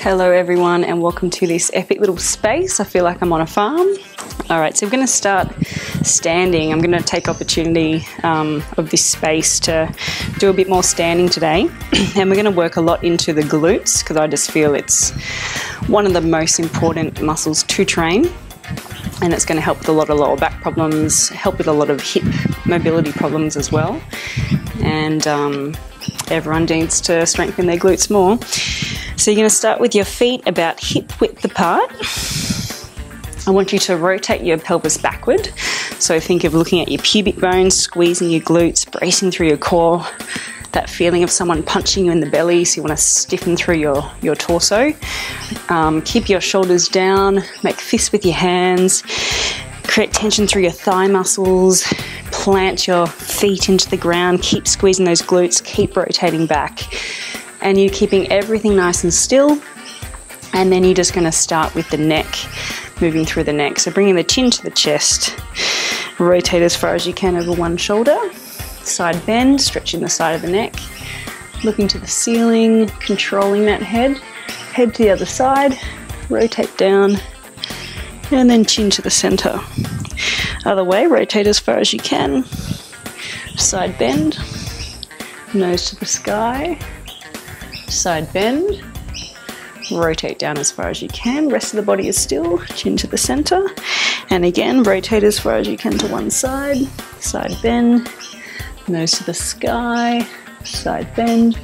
Hello everyone and welcome to this epic little space. I feel like I'm on a farm. Alright, so we're going to start standing. I'm going to take opportunity of this space to do a bit more standing today. And we're going to work a lot into the glutes because I just feel it's one of the most important muscles to train. And it's going to help with a lot of lower back problems, help with a lot of hip mobility problems as well. And everyone needs to strengthen their glutes more. So you're going to start with your feet about hip width apart. I want you to rotate your pelvis backward. So think of looking at your pubic bones, squeezing your glutes, bracing through your core. That feeling of someone punching you in the belly, so you want to stiffen through your torso. Keep your shoulders down, make fists with your hands, create tension through your thigh muscles, plant your feet into the ground, keep squeezing those glutes, keep rotating back. And you're keeping everything nice and still. And then you're just going to start with the neck, moving through the neck. So bringing the chin to the chest, rotate as far as you can over one shoulder. Side bend, stretching the side of the neck, looking to the ceiling, controlling that head. Head to the other side, rotate down, and then chin to the center. Other way, rotate as far as you can. Side bend, nose to the sky. Side bend, rotate down as far as you can. Rest of the body is still, chin to the center. And again, rotate as far as you can to one side. Side bend, nose to the sky. Side bend,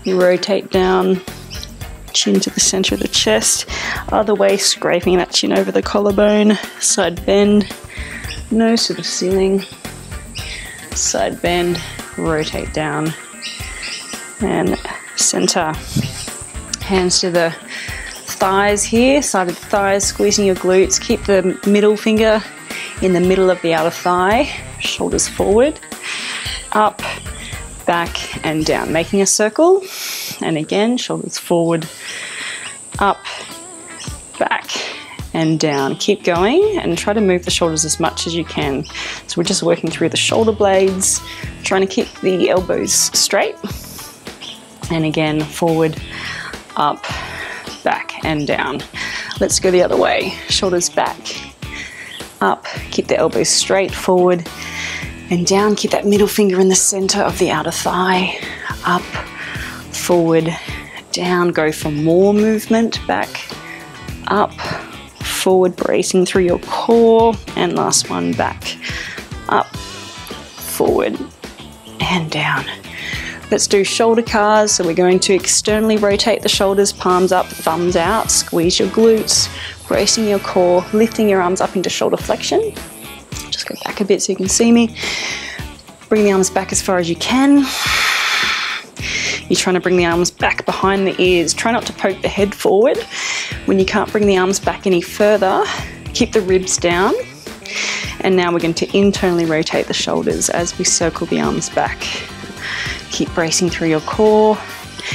rotate down, chin to the center of the chest. Other way, scraping that chin over the collarbone. Side bend, nose to the ceiling. Side bend, rotate down, and center. Hands to the thighs here, side of the thighs, squeezing your glutes. Keep the middle finger in the middle of the outer thigh, shoulders forward, up, back and down, making a circle. And again, shoulders forward, up, back and down. Keep going and try to move the shoulders as much as you can. So we're just working through the shoulder blades, trying to keep the elbows straight. And again, forward, up, back and down. Let's go the other way. Shoulders back, up, keep the elbows straight, forward and down. Keep that middle finger in the center of the outer thigh, up, forward, down. Go for more movement, back, up, forward, bracing through your core. And last one, back, up, forward and down. Let's do shoulder cars. So we're going to externally rotate the shoulders, palms up, thumbs out, squeeze your glutes, bracing your core, lifting your arms up into shoulder flexion. Just go back a bit so you can see me. Bring the arms back as far as you can. You're trying to bring the arms back behind the ears. Try not to poke the head forward. When you can't bring the arms back any further, keep the ribs down. And now we're going to internally rotate the shoulders as we circle the arms back. Keep bracing through your core,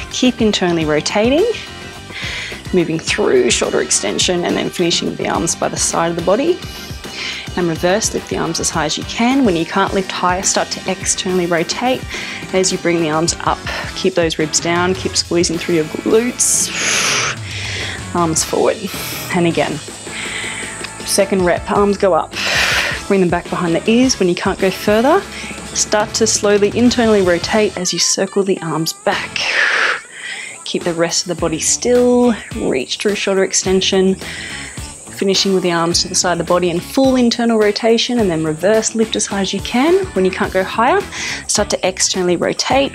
keep internally rotating, moving through shoulder extension and then finishing with the arms by the side of the body. And reverse, lift the arms as high as you can. When you can't lift higher, start to externally rotate as you bring the arms up. Keep those ribs down, keep squeezing through your glutes. Arms forward. And again, second rep, arms go up. Bring them back behind the ears. When you can't go further, start to slowly internally rotate as you circle the arms back. Keep the rest of the body still, reach through shoulder extension, finishing with the arms to the side of the body in full internal rotation, and then reverse, lift as high as you can. When you can't go higher, start to externally rotate.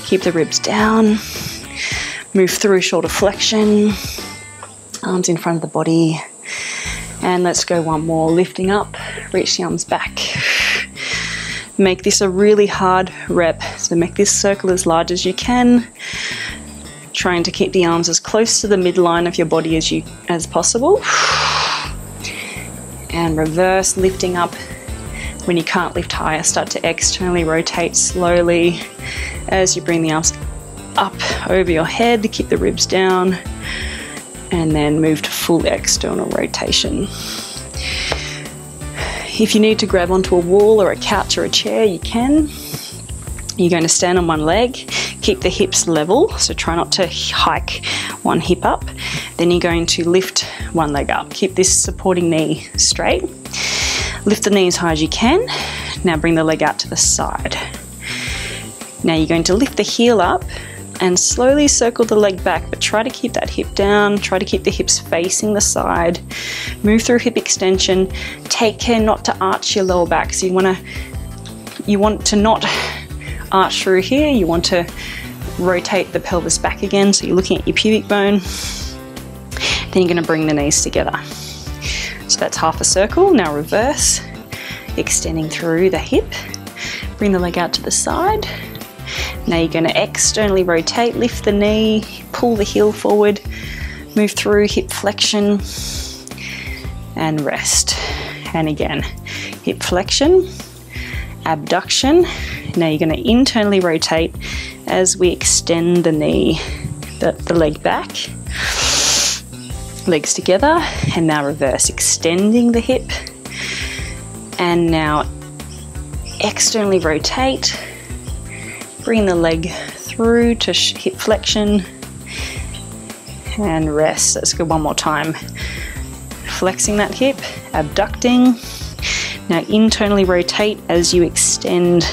Keep the ribs down, move through shoulder flexion, arms in front of the body. And let's go one more, lifting up, reach the arms back. Make this a really hard rep, so make this circle as large as you can, trying to keep the arms as close to the midline of your body as possible. And reverse, lifting up. When you can't lift higher, start to externally rotate slowly as you bring the arms up over your head, keep the ribs down, and then move to full external rotation. If you need to grab onto a wall or a couch or a chair, you can. You're going to stand on one leg, keep the hips level, so try not to hike one hip up. Then you're going to lift one leg up. Keep this supporting knee straight. Lift the knee as high as you can. Now bring the leg out to the side. Now you're going to lift the heel up and slowly circle the leg back, but try to keep that hip down, try to keep the hips facing the side. Move through hip extension. Take care not to arch your lower back. So you want to not arch through here. You want to rotate the pelvis back again, so you're looking at your pubic bone. Then you're going to bring the knees together. So that's half a circle. Now reverse, extending through the hip. Bring the leg out to the side. Now you're going to externally rotate, lift the knee, pull the heel forward, move through hip flexion, and rest. And again, hip flexion, abduction. Now you're going to internally rotate as we extend the knee, the leg back. Legs together, and now reverse, extending the hip. And now externally rotate. Bring the leg through to hip flexion and rest. Let's go one more time. Flexing that hip, abducting. Now internally rotate as you extend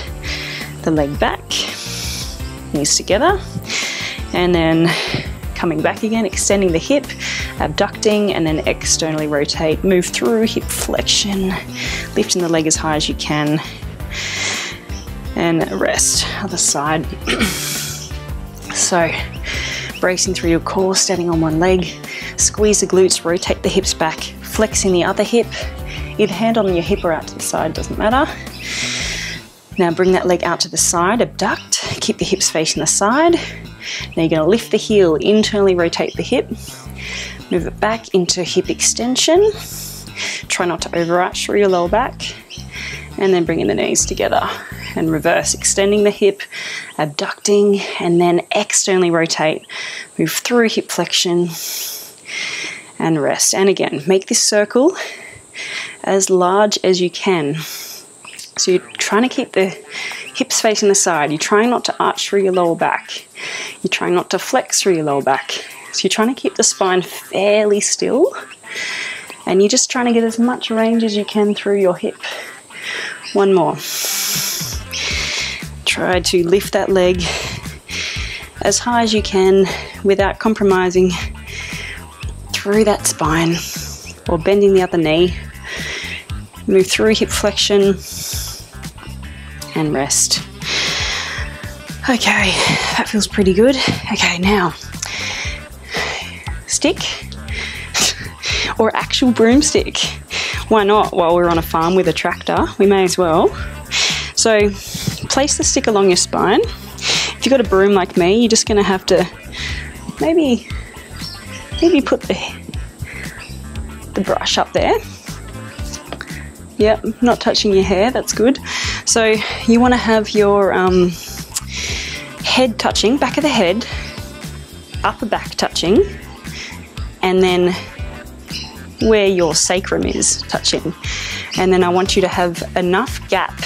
the leg back, knees together, and then coming back again, extending the hip, abducting, and then externally rotate. Move through hip flexion, lifting the leg as high as you can, and rest. Other side. So bracing through your core, standing on one leg, squeeze the glutes, rotate the hips back, flexing the other hip, either hand on your hip or out to the side, doesn't matter. Now bring that leg out to the side, abduct, keep the hips facing the side. Now you're going to lift the heel, internally rotate the hip, move it back into hip extension. Try not to overarch through your lower back, and then bringing the knees together and reverse, extending the hip, abducting, and then externally rotate. Move through hip flexion and rest. And again, make this circle as large as you can. So you're trying to keep the hips facing the side. You're trying not to arch through your lower back. You're trying not to flex through your lower back. So you're trying to keep the spine fairly still, and you're just trying to get as much range as you can through your hip. One more. Try to lift that leg as high as you can without compromising through that spine or bending the other knee. Move through hip flexion and rest. Okay, that feels pretty good. Okay, now stick or actual broomstick. Why not? While we're on a farm with a tractor, we may as well. So place the stick along your spine. If you've got a broom like me, you're just going to have to maybe put the brush up there. Yep, not touching your hair, that's good. So you want to have your head touching, back of the head, upper back touching, and then where your sacrum is touching. And then I want you to have enough gap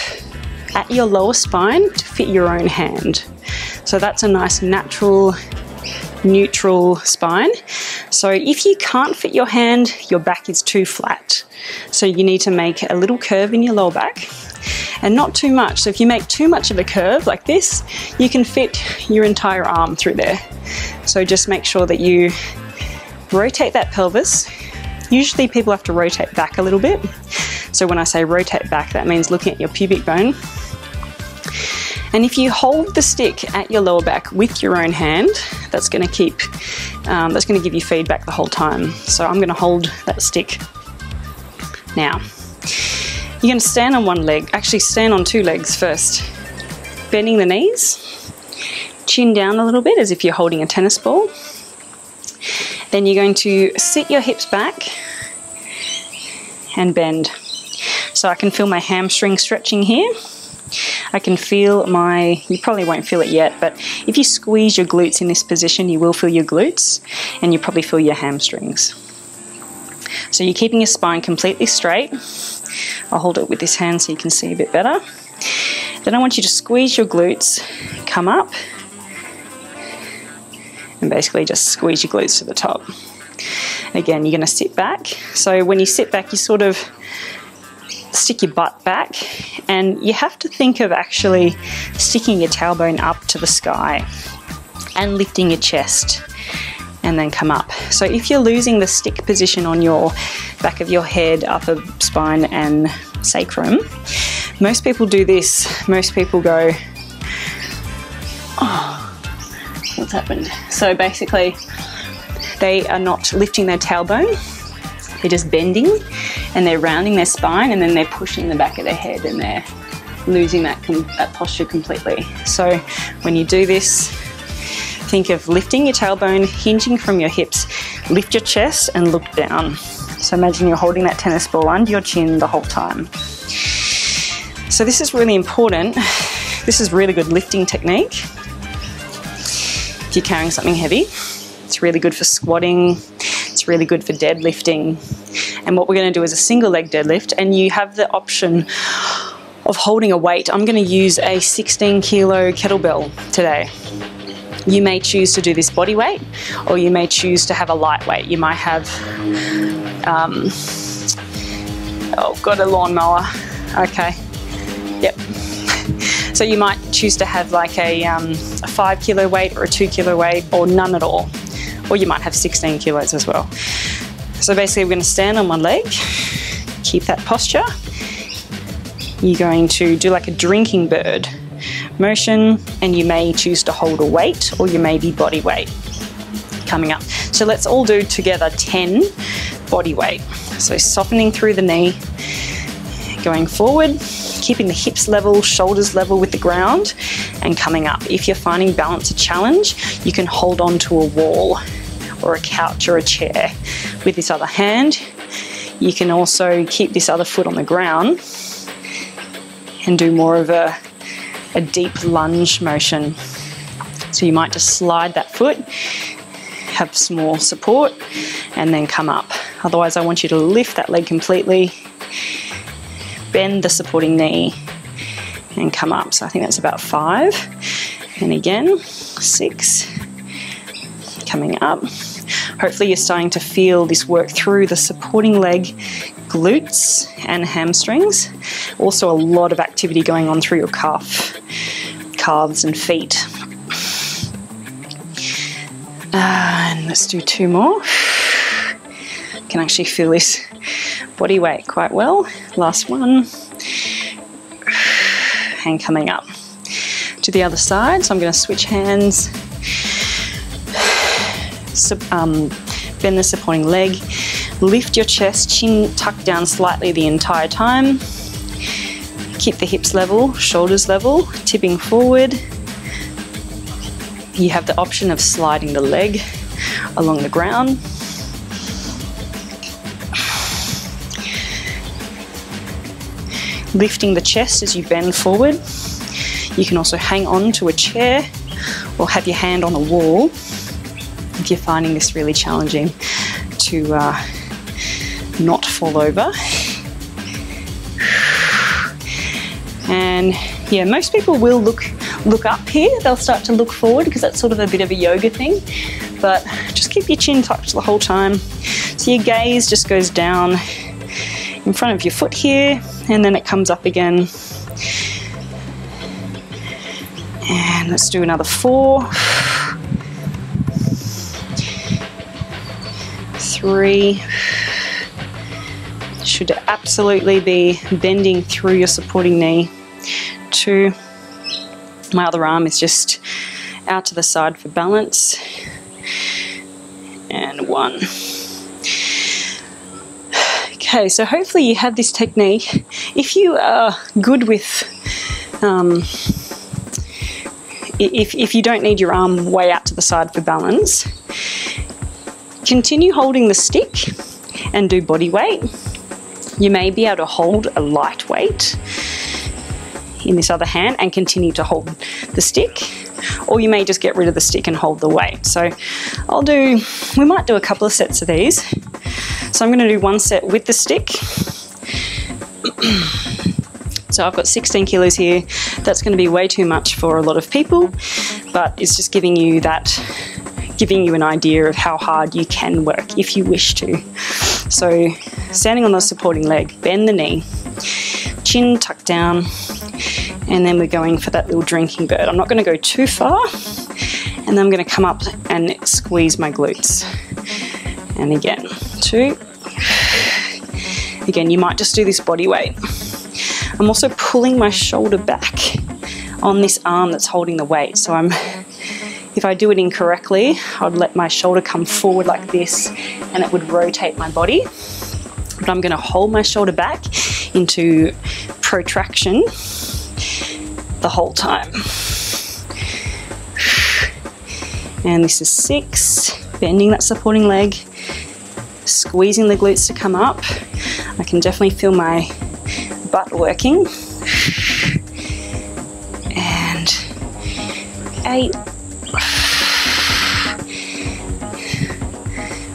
at your lower spine to fit your own hand. So that's a nice natural, neutral spine. So if you can't fit your hand, your back is too flat. So you need to make a little curve in your lower back, and not too much. So if you make too much of a curve like this, you can fit your entire arm through there. So just make sure that you rotate that pelvis. Usually people have to rotate back a little bit. So when I say rotate back, that means looking at your pubic bone. And if you hold the stick at your lower back with your own hand, that's going to give you feedback the whole time. So I'm going to hold that stick. Now, you're going to stand on one leg, actually stand on two legs first. Bending the knees, chin down a little bit as if you're holding a tennis ball. Then you're going to sit your hips back and bend. So I can feel my hamstring stretching here. I can feel you probably won't feel it yet, but if you squeeze your glutes in this position, you will feel your glutes and you probably feel your hamstrings. So you're keeping your spine completely straight. I'll hold it with this hand so you can see a bit better. Then I want you to squeeze your glutes, come up, and basically just squeeze your glutes to the top. Again, you're going to sit back. So when you sit back, you sort of stick your butt back, and you have to think of actually sticking your tailbone up to the sky and lifting your chest, and then come up. So if you're losing the stick position on your back of your head, upper spine and sacrum, most people do this. Most people go, oh, what's happened? So basically they are not lifting their tailbone, they're just bending and they're rounding their spine, and then they're pushing the back of their head and they're losing that posture completely. So when you do this, think of lifting your tailbone, hinging from your hips, lift your chest and look down. So imagine you're holding that tennis ball under your chin the whole time. So this is really important. This is really good lifting technique. If you're carrying something heavy, it's really good for squatting. It's really good for deadlifting. And what we're going to do is a single leg deadlift, and you have the option of holding a weight. I'm going to use a 16 kilo kettlebell today. You may choose to do this body weight, or you may choose to have a lightweight. You might have, oh, got a lawnmower. Okay, yep. So you might choose to have like a 5 kilo weight or a 2 kilo weight, or none at all. Or you might have 16 kilos as well. So basically we're going to stand on one leg, keep that posture. You're going to do like a drinking bird motion, and you may choose to hold a weight, or you may be body weight coming up. So let's all do together 10 body weight. So softening through the knee, going forward, keeping the hips level, shoulders level with the ground, and coming up. If you're finding balance a challenge, you can hold on to a wall or a couch or a chair with this other hand. You can also keep this other foot on the ground and do more of a deep lunge motion. So you might just slide that foot, have some more support, and then come up. Otherwise, I want you to lift that leg completely, bend the supporting knee, and come up. So I think that's about 5. And again, 6, coming up. Hopefully you're starting to feel this work through the supporting leg, glutes and hamstrings. Also a lot of activity going on through your calves and feet. And let's do 2 more. Can actually feel this body weight quite well. Last one. And coming up to the other side. So I'm going to switch hands. Bend the supporting leg. Lift your chest, chin tucked down slightly the entire time. Keep the hips level, shoulders level, tipping forward. You have the option of sliding the leg along the ground. Lifting the chest as you bend forward. You can also hang on to a chair or have your hand on a wall if you're finding this really challenging to not fall over. And yeah, most people will look up here. They'll start to look forward because that's sort of a bit of a yoga thing, but just keep your chin tucked the whole time. So your gaze just goes down in front of your foot here, and then it comes up again. And let's do another 4, 3. Should absolutely be bending through your supporting knee. 2. My other arm is just out to the side for balance. And 1. Okay, so hopefully you have this technique. If you are good with, if you don't need your arm way out to the side for balance, continue holding the stick and do body weight. You may be able to hold a light weight in this other hand and continue to hold the stick, or you may just get rid of the stick and hold the weight. So we might do a couple of sets of these. So I'm going to do 1 set with the stick. So I've got 16 kilos here. That's going to be way too much for a lot of people, but it's just giving you that giving you an idea of how hard you can work if you wish to. So standing on the supporting leg, bend the knee, chin tucked down, and then we're going for that little drinking bird. I'm not going to go too far, and then I'm going to come up and squeeze my glutes. And again, 2. Again, you might just do this body weight. I'm also pulling my shoulder back on this arm that's holding the weight. So if I do it incorrectly, I'd let my shoulder come forward like this and it would rotate my body. But I'm going to hold my shoulder back into protraction the whole time. And this is 6, bending that supporting leg, squeezing the glutes to come up. I can definitely feel my butt working. And 8.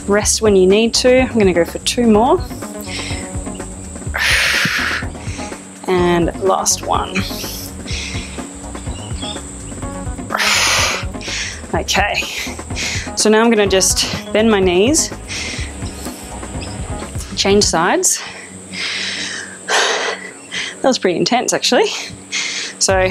Rest when you need to. I'm going to go for 2 more. And last one. Okay, so now I'm going to just bend my knees, change sides. That was pretty intense actually. So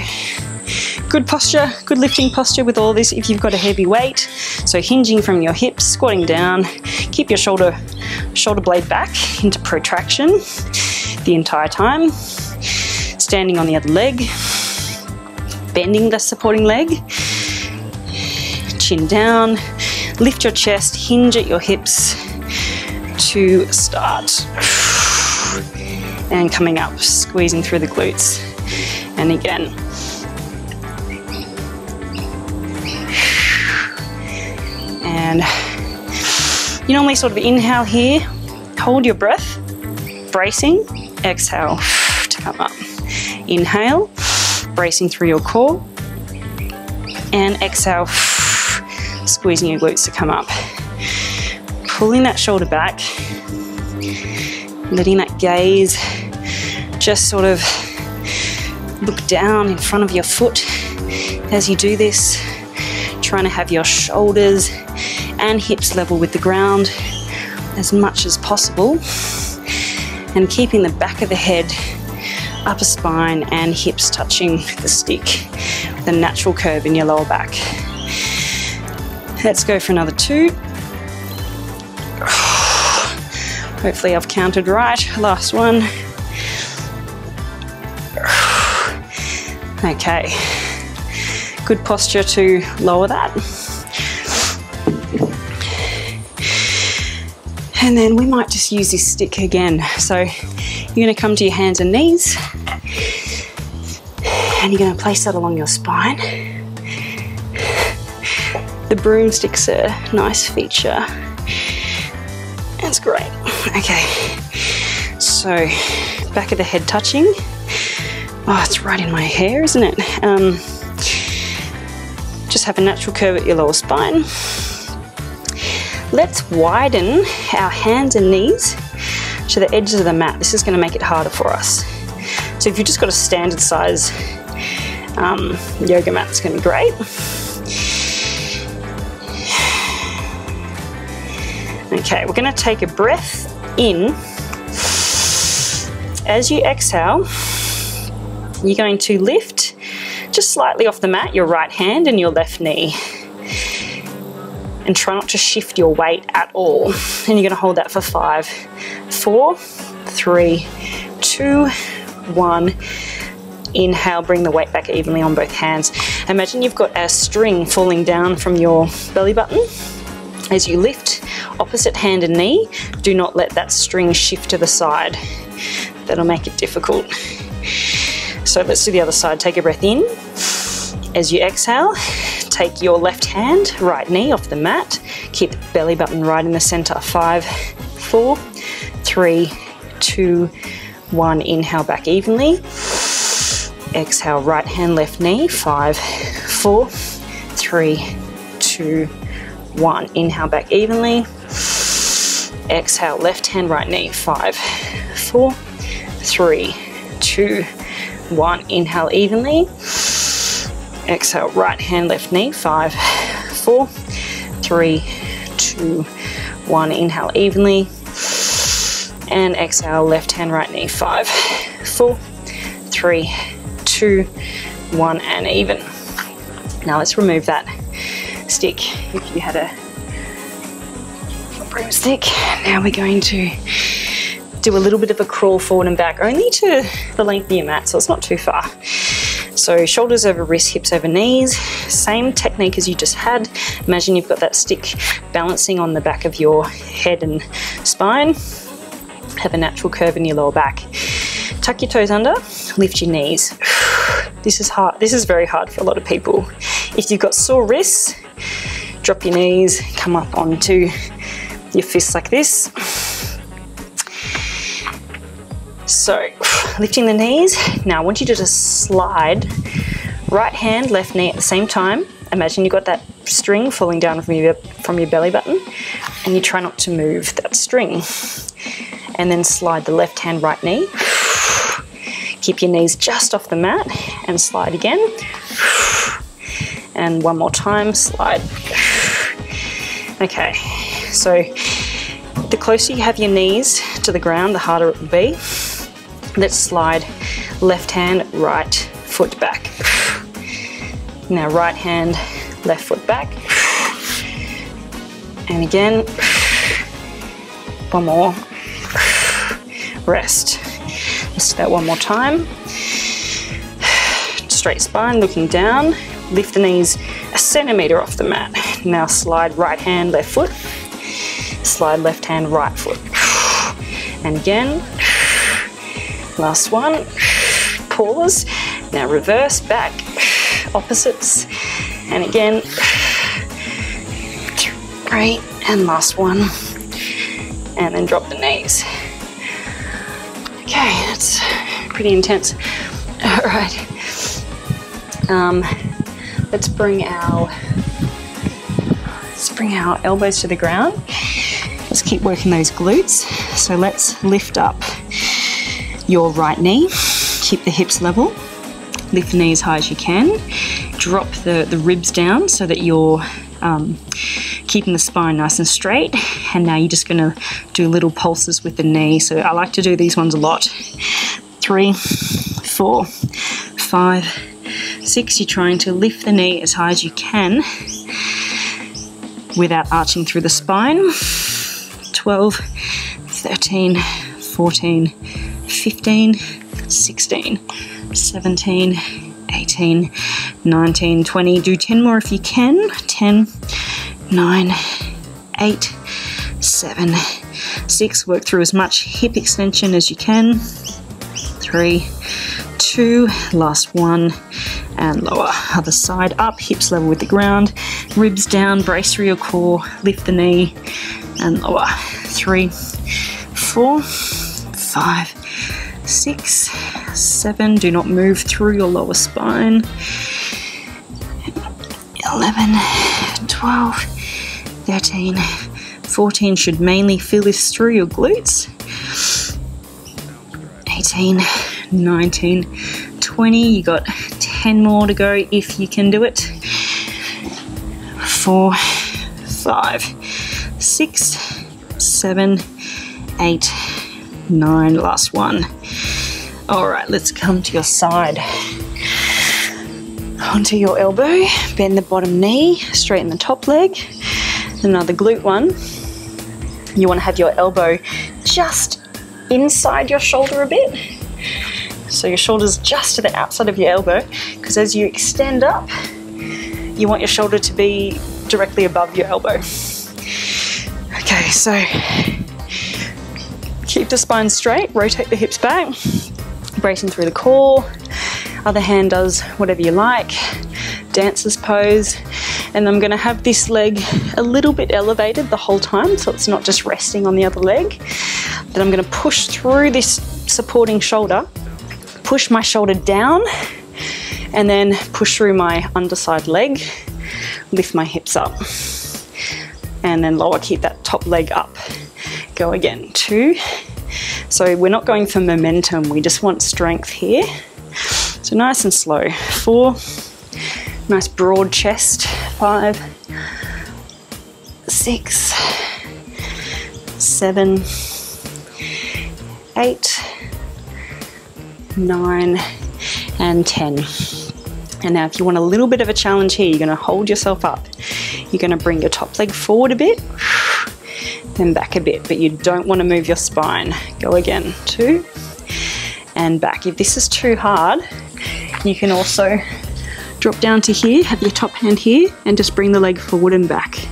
good posture, good lifting posture with all this if you've got a heavy weight. So hinging from your hips, squatting down, keep your shoulder blade back into protraction the entire time. Standing on the other leg, bending the supporting leg, chin down, lift your chest, hinge at your hips to start. And coming up, squeezing through the glutes. And again. And you normally sort of inhale here, hold your breath, bracing, exhale to come up. Inhale, bracing through your core, and exhale, squeezing your glutes to come up. Pulling that shoulder back, letting that gaze just sort of look down in front of your foot as you do this, trying to have your shoulders and hips level with the ground as much as possible, and keeping the back of the head, upper spine and hips touching the stick with a natural curve in your lower back. Let's go for another 2. Hopefully I've counted right. Last one. Okay. Good posture to lower that. And then we might just use this stick again. So you're going to come to your hands and knees, and you're going to place that along your spine. The broomstick's a nice feature. That's great. Okay, so back of the head touching. Oh, it's right in my hair, isn't it? Just have a natural curve at your lower spine. Let's widen our hands and knees to the edges of the mat. This is going to make it harder for us. So if you've just got a standard size yoga mat, it's going to be great. Okay, we're going to take a breath in. As you exhale, you're going to lift just slightly off the mat your right hand and your left knee. And try not to shift your weight at all. And you're going to hold that for 5, 4, 3, 2, 1. Inhale, bring the weight back evenly on both hands. Imagine you've got a string falling down from your belly button. As you lift, opposite hand and knee, do not let that string shift to the side. That'll make it difficult. So let's do the other side. Take a breath in. As you exhale, take your left hand, right knee off the mat. Keep the belly button right in the center. 5, 4, 3, 2, 1. Inhale back evenly. Exhale, right hand, left knee. 5, 4, 3, 2, 1. Inhale back evenly. Exhale, left hand, right knee. 5, 4, 3, 2, 1. Inhale evenly. Exhale, right hand, left knee. 5, 4, 3, 2, 1. Inhale evenly. And exhale, left hand, right knee. 5, 4, 3, 2, 1, and even. Now let's remove that stick. If you had a broomstick, now we're going to do a little bit of a crawl forward and back, only to the length of your mat, so it's not too far. So shoulders over wrists, hips over knees, same technique as you just had. Imagine you've got that stick balancing on the back of your head and spine. Have a natural curve in your lower back. Tuck your toes under, lift your knees. This is hard. This is very hard for a lot of people. If you've got sore wrists, drop your knees, come up onto your fists like this. So, lifting the knees. Now I want you to just slide right hand, left knee at the same time. Imagine you've got that string falling down from your belly button, and you try not to move that string. And then slide the left hand, right knee. Keep your knees just off the mat and slide again. And one more time, slide. Okay, so the closer you have your knees to the ground, the harder it will be. Let's slide left hand, right foot back. Now right hand, left foot back. And again, one more. Rest. Let's do that one more time. Straight spine, looking down. Lift the knees a centimetre off the mat. Now slide right hand, left foot. Slide left hand, right foot. And again. Last one. Pause. Now reverse, back. Opposites. And again. 3. And last one. And then drop the knees. Okay, that's pretty intense. All right. Let's bring our elbows to the ground. Let's keep working those glutes. So let's lift up your right knee. Keep the hips level. Lift the knee as high as you can. Drop the ribs down so that you're keeping the spine nice and straight. And now you're just going to do little pulses with the knee. So I like to do these ones a lot. 3, 4, 5, 6. You're trying to lift the knee as high as you can without arching through the spine. 12, 13, 14, 15, 16, 17, 18, 19, 20. Do 10 more if you can. 10, 9, 8, 7, 6. Work through as much hip extension as you can. 3, 2, last one, and lower. Other side up, hips level with the ground, ribs down, brace through your core, lift the knee, and lower. 3, 4, 5, 6, 7. Do not move through your lower spine. 11, 12, 13, 14. Should mainly feel this through your glutes. 18, 19, 20. You got 10 more to go if you can do it. 4, 5, 6, 7, 8, 9. Last one. All right, let's come to your side. Onto your elbow, bend the bottom knee, straighten the top leg. Another glute one. You want to have your elbow just inside your shoulder a bit. So your shoulder's just to the outside of your elbow, because as you extend up, you want your shoulder to be directly above your elbow. Okay, so keep the spine straight, rotate the hips back, bracing through the core. Other hand does whatever you like, dancer's pose. And I'm gonna have this leg a little bit elevated the whole time, so it's not just resting on the other leg. Then I'm gonna push through this supporting shoulder, push my shoulder down, and then push through my underside leg, lift my hips up, and then lower, keep that top leg up. Go again, 2. So we're not going for momentum, we just want strength here. So nice and slow. 4, nice broad chest. 5, 6, 7, 8, 9, and 10. And now if you want a little bit of a challenge here, you're going to hold yourself up. You're going to bring your top leg forward a bit, then back a bit, but you don't want to move your spine. Go again, 2, and back. If this is too hard, you can also drop down to here, have your top hand here, and just bring the leg forward and back.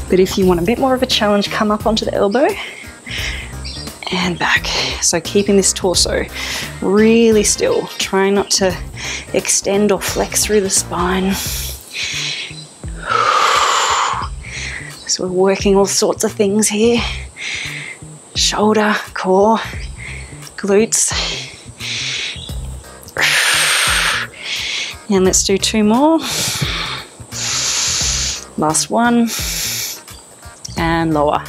But if you want a bit more of a challenge, come up onto the elbow and back. So keeping this torso really still, trying not to extend or flex through the spine. So we're working all sorts of things here. Shoulder, core, glutes. And let's do 2 more. Last one. And lower.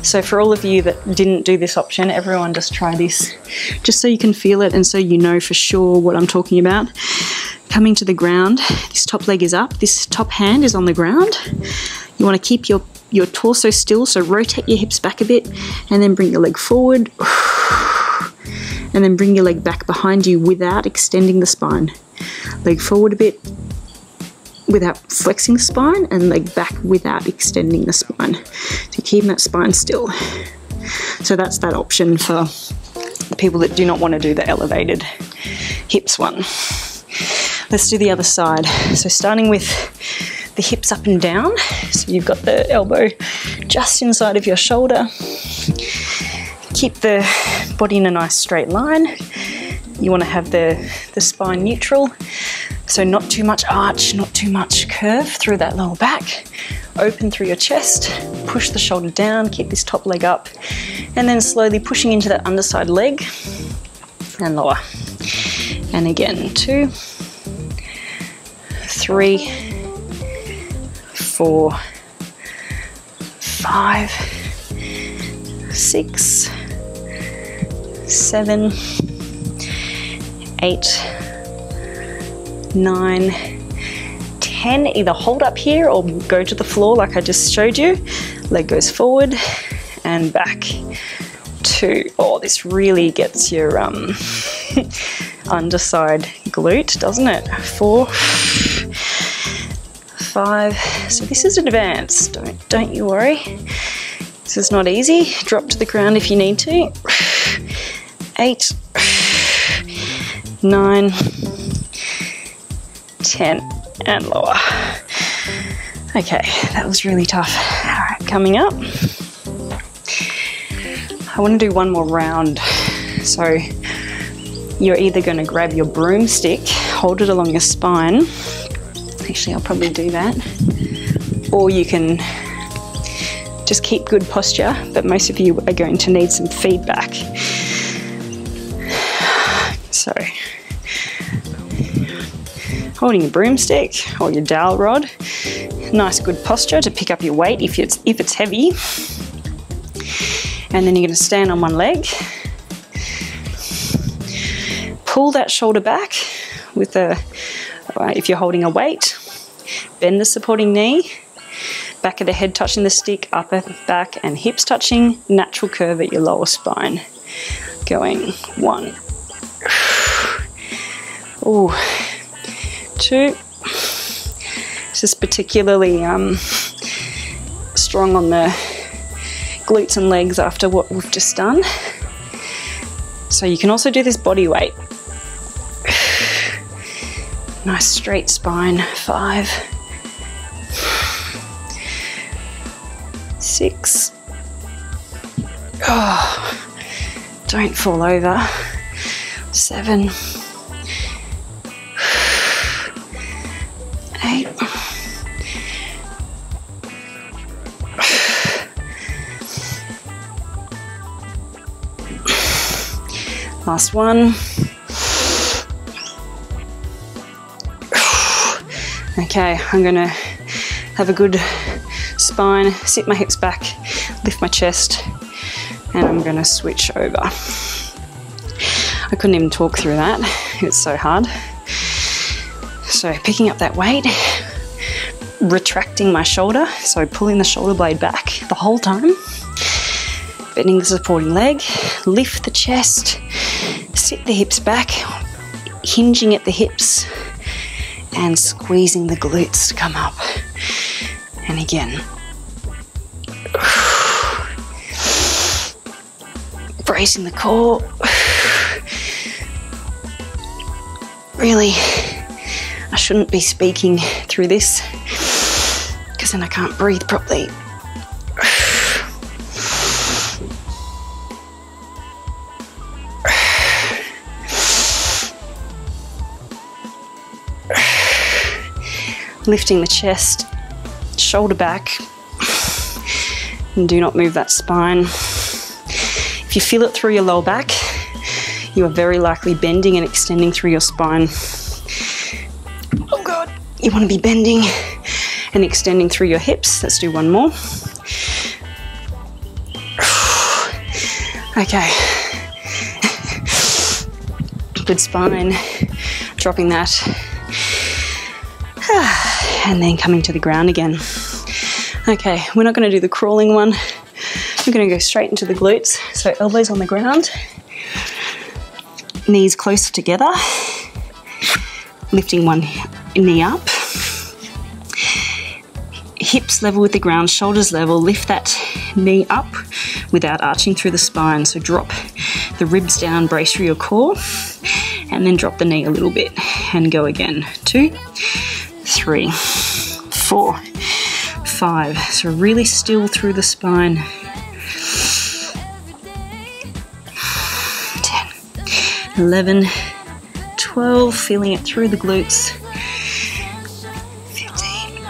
So for all of you that didn't do this option, everyone just try this, just so you can feel it and so you know for sure what I'm talking about. Coming to the ground, this top leg is up, this top hand is on the ground. You want to keep your torso still, so rotate your hips back a bit and then bring your leg forward. And then bring your leg back behind you without extending the spine. Leg forward a bit without flexing the spine, and leg back without extending the spine. So keeping that spine still. So that's that option for the people that do not want to do the elevated hips one. Let's do the other side. So starting with the hips up and down. So you've got the elbow just inside of your shoulder. Keep the body in a nice straight line. You want to have the spine neutral. So not too much arch, not too much curve through that lower back. Open through your chest, push the shoulder down, keep this top leg up, and then slowly pushing into that underside leg and lower. And again, 2, 3, 4, 5, 6, 7, 8, 9, 10. Either hold up here or go to the floor like I just showed you. Leg goes forward and back. 2. Oh, this really gets your underside glute, doesn't it? 4, 5. So this is advanced. Don't you worry. This is not easy. Drop to the ground if you need to. 8, 9, 10, and lower. Okay, that was really tough. All right, coming up. I want to do one more round. So you're either going to grab your broomstick, hold it along your spine. Actually, I'll probably do that. Or you can just keep good posture, but most of you are going to need some feedback. So, holding a broomstick or your dowel rod, nice good posture to pick up your weight if it's heavy. And then you're going to stand on one leg. Pull that shoulder back with if you're holding a weight, bend the supporting knee, back of the head touching the stick, upper back and hips touching, natural curve at your lower spine. Going 1. Ooh. 2. This is particularly strong on the glutes and legs after what we've just done. So you can also do this body weight. Nice straight spine. 5, 6. Oh, don't fall over. 7, 8. Last one. Okay, I'm gonna have a good spine, sit my hips back, lift my chest, and I'm gonna switch over. I couldn't even talk through that, it's so hard. So picking up that weight, retracting my shoulder, so pulling the shoulder blade back the whole time, bending the supporting leg, lift the chest, sit the hips back, hinging at the hips and squeezing the glutes to come up. And again, bracing the core. Really, I shouldn't be speaking through this because then I can't breathe properly. Lifting the chest, shoulder back, and do not move that spine. If you feel it through your lower back, you are very likely bending and extending through your spine. Oh God, you want to be bending and extending through your hips. Let's do one more. Okay. Good spine, dropping that. And then coming to the ground again. Okay, we're not going to do the crawling one. We're going to go straight into the glutes. So elbows on the ground, knees closer together, lifting one knee up, hips level with the ground, shoulders level, lift that knee up without arching through the spine. So drop the ribs down, brace through your core, and then drop the knee a little bit and go again. 2, 3, 4, 5. So really still through the spine. 10, 11, 12, feeling it through the glutes. 15.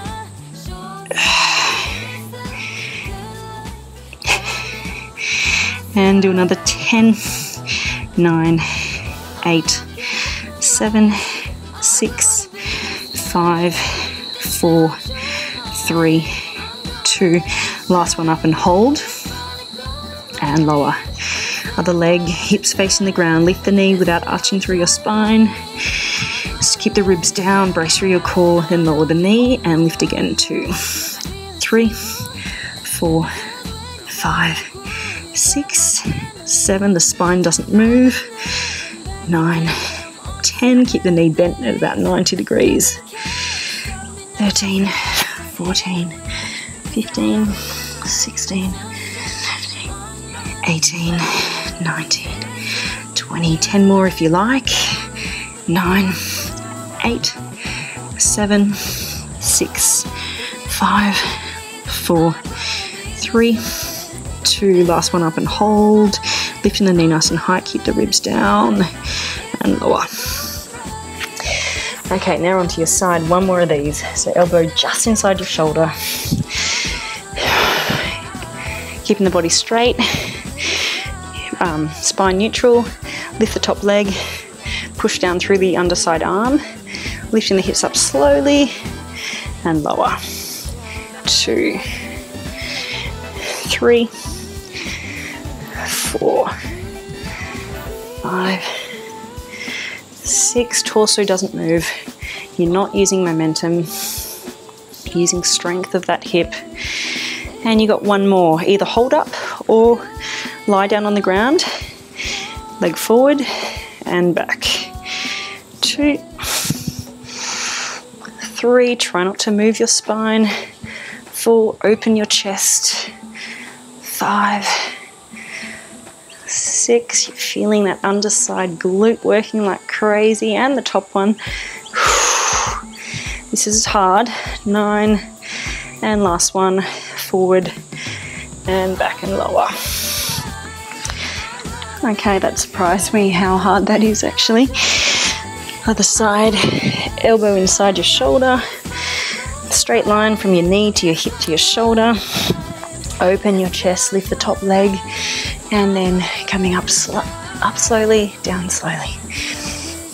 And do another 10, 9, 8, 7, 6, 5, 4, 3, 2. Last one up and hold. And lower. Other leg, hips facing the ground. Lift the knee without arching through your spine. Just keep the ribs down, brace through your core, then lower the knee and lift again. 2, 3, 4, 5, 6, 7. The spine doesn't move. 9, 10. Keep the knee bent at about 90 degrees. 13, 14, 15, 16, 17, 18, 19, 20. 10 more if you like. 9, 8, 7, 6, 5, 4, 3, 2. Last one up and hold. Lifting the knee nice and high. Keep the ribs down and lower. Okay, now onto your side. One more of these. So elbow just inside your shoulder. Keeping the body straight. Spine neutral. Lift the top leg. Push down through the underside arm. Lifting the hips up slowly and lower. 2, 3, 4, 5, 6. Torso doesn't move. You're not using momentum. You're using strength of that hip. And you got one more. Either hold up or lie down on the ground. Leg forward and back. 2, 3. Try not to move your spine. 4. Open your chest. 5, 6. You're feeling that underside glute working like crazy, and the top one. This is hard. 9, and last one. Forward and back and lower. Okay, that surprised me how hard that is actually. Other side, elbow inside your shoulder. Straight line from your knee to your hip to your shoulder. Open your chest, lift the top leg, and then coming up slowly, down slowly.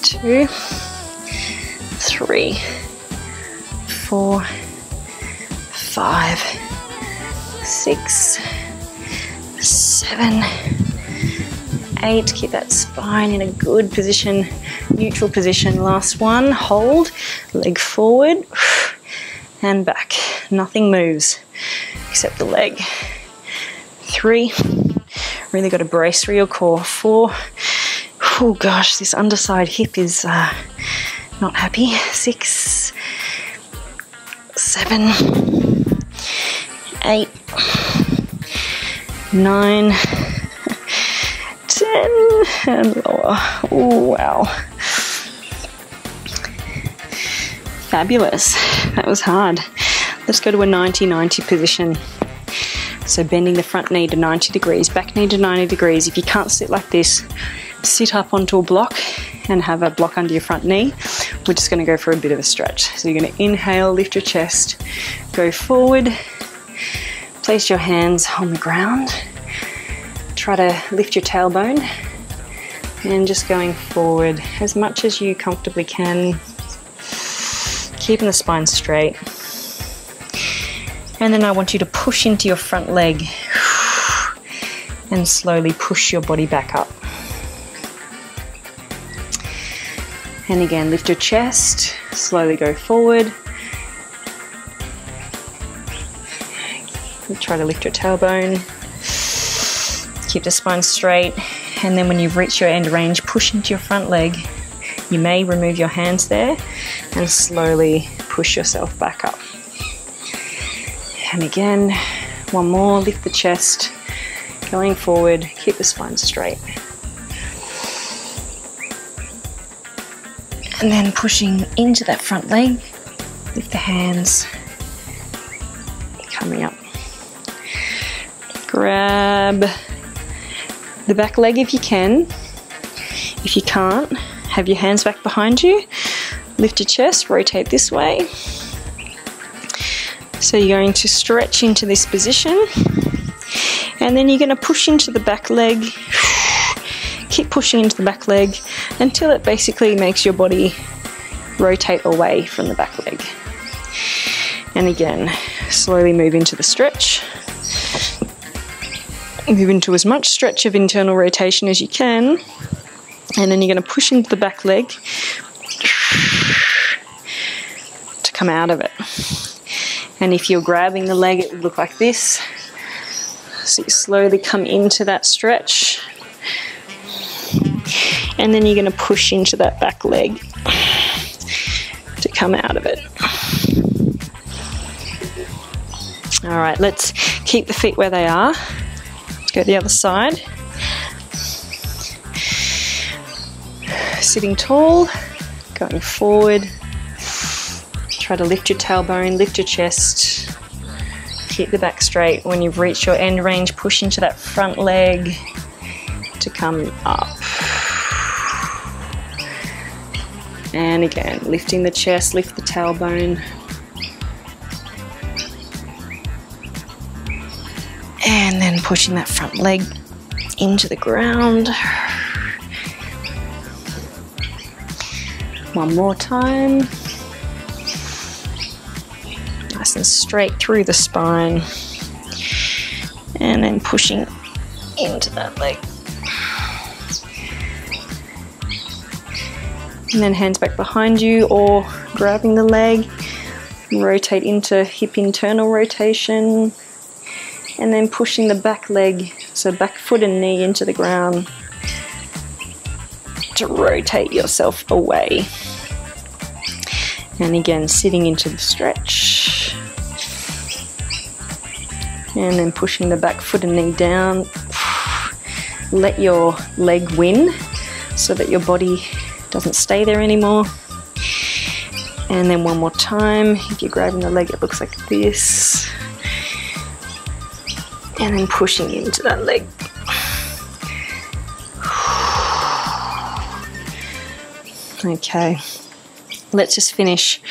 2, 3, 4, 5, 6, 7, 8. Keep that spine in a good position, neutral position. Last one, hold, leg forward, and back. Nothing moves except the leg. 3, really got to brace through your core. 4, oh gosh, this underside hip is not happy. 6, 7, 8, 9, 10, and lower. Oh wow. Fabulous. That was hard. Let's go to a 90-90 position. So bending the front knee to 90 degrees, back knee to 90 degrees. If you can't sit like this, sit up onto a block and have a block under your front knee. We're just going to go for a bit of a stretch. So you're going to inhale, lift your chest, go forward, place your hands on the ground, try to lift your tailbone, and just going forward as much as you comfortably can, keeping the spine straight. And then I want you to push into your front leg and slowly push your body back up. And again, lift your chest, slowly go forward. Try to lift your tailbone, keep the spine straight. And then when you've reached your end range, push into your front leg. You may remove your hands there and slowly push yourself back up. And again, one more, lift the chest, going forward, keep the spine straight. And then pushing into that front leg, lift the hands, coming up. Grab the back leg if you can. If you can't, have your hands back behind you, lift your chest, rotate this way. So you're going to stretch into this position, and then you're going to push into the back leg. Keep pushing into the back leg until it basically makes your body rotate away from the back leg. And again, slowly move into the stretch. Move into as much stretch of internal rotation as you can, and then you're going to push into the back leg to come out of it. And if you're grabbing the leg, it would look like this. So you slowly come into that stretch, and then you're going to push into that back leg to come out of it. All right, let's keep the feet where they are. Let's go to the other side. Sitting tall, going forward. Try to lift your tailbone, lift your chest, keep the back straight. When you've reached your end range, push into that front leg to come up. And again, lifting the chest, lift the tailbone. And then pushing that front leg into the ground. One more time. Nice and straight through the spine. And then pushing into that leg. And then hands back behind you, or grabbing the leg. Rotate into hip internal rotation. And then pushing the back leg, so back foot and knee into the ground to rotate yourself away. And again, sitting into the stretch. And then pushing the back foot and knee down. Let your leg win so that your body doesn't stay there anymore. And then one more time, if you're grabbing the leg, it looks like this. And then pushing into that leg. Okay, let's just finish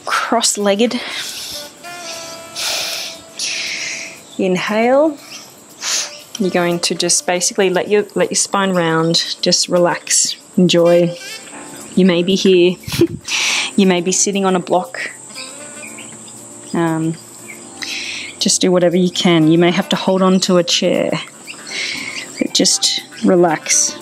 cross-legged. Inhale. You're going to just basically let your spine round, just relax, enjoy. You may be here, you may be sitting on a block. Just do whatever you can. You may have to hold on to a chair, but just relax.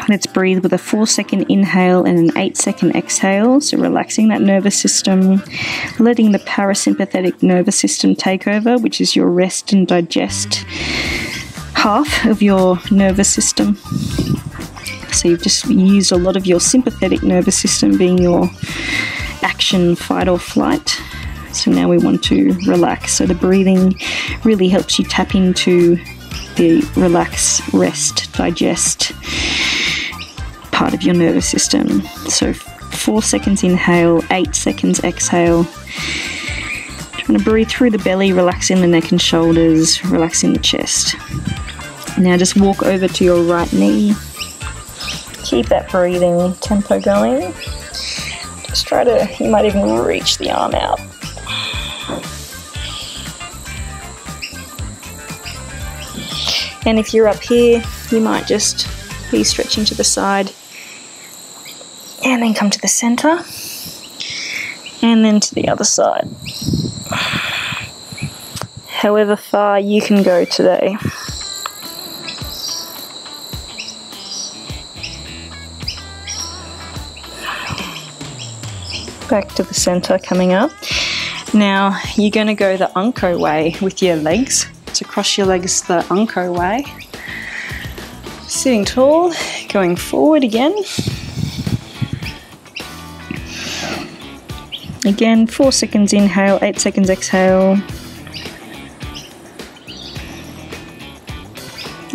Let's breathe with a 4-second inhale and an 8-second exhale. So relaxing that nervous system, letting the parasympathetic nervous system take over, which is your rest and digest half of your nervous system. So you've just used a lot of your sympathetic nervous system being your action, fight or flight. So now we want to relax. So the breathing really helps you tap into the relax, rest, digest part of your nervous system. So 4 seconds inhale, 8 seconds exhale. Trying to breathe through the belly, relaxing the neck and shoulders, relaxing the chest. Now just walk over to your right knee. Keep that breathing tempo going. Just try to, you might even reach the arm out. And if you're up here, you might just be stretching to the side and then come to the center and then to the other side. However far you can go today. Back to the center coming up. Now you're going to go the Unko way with your legs. So cross your legs the Unko way. Sitting tall, going forward again. Again, 4 seconds inhale, 8 seconds exhale.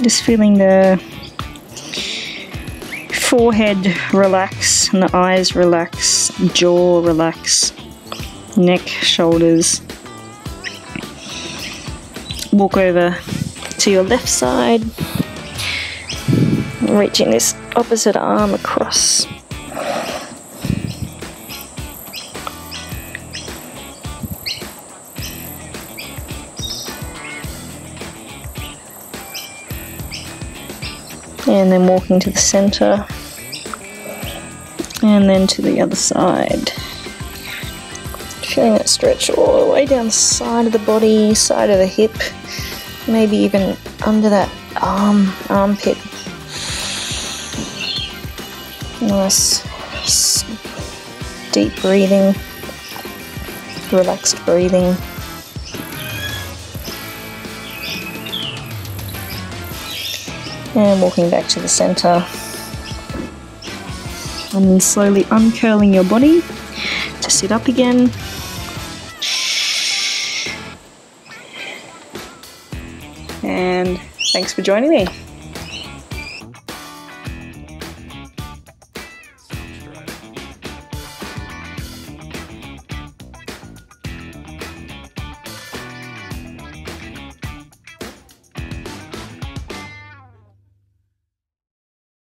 Just feeling the forehead relax and the eyes relax, jaw relax, neck, shoulders. Walk over to your left side, reaching this opposite arm across. And then walking to the center, and then to the other side. Feeling that stretch all the way down the side of the body, side of the hip, maybe even under that armpit. Nice deep breathing, relaxed breathing. And walking back to the center. And then slowly uncurling your body to sit up again. And thanks for joining me.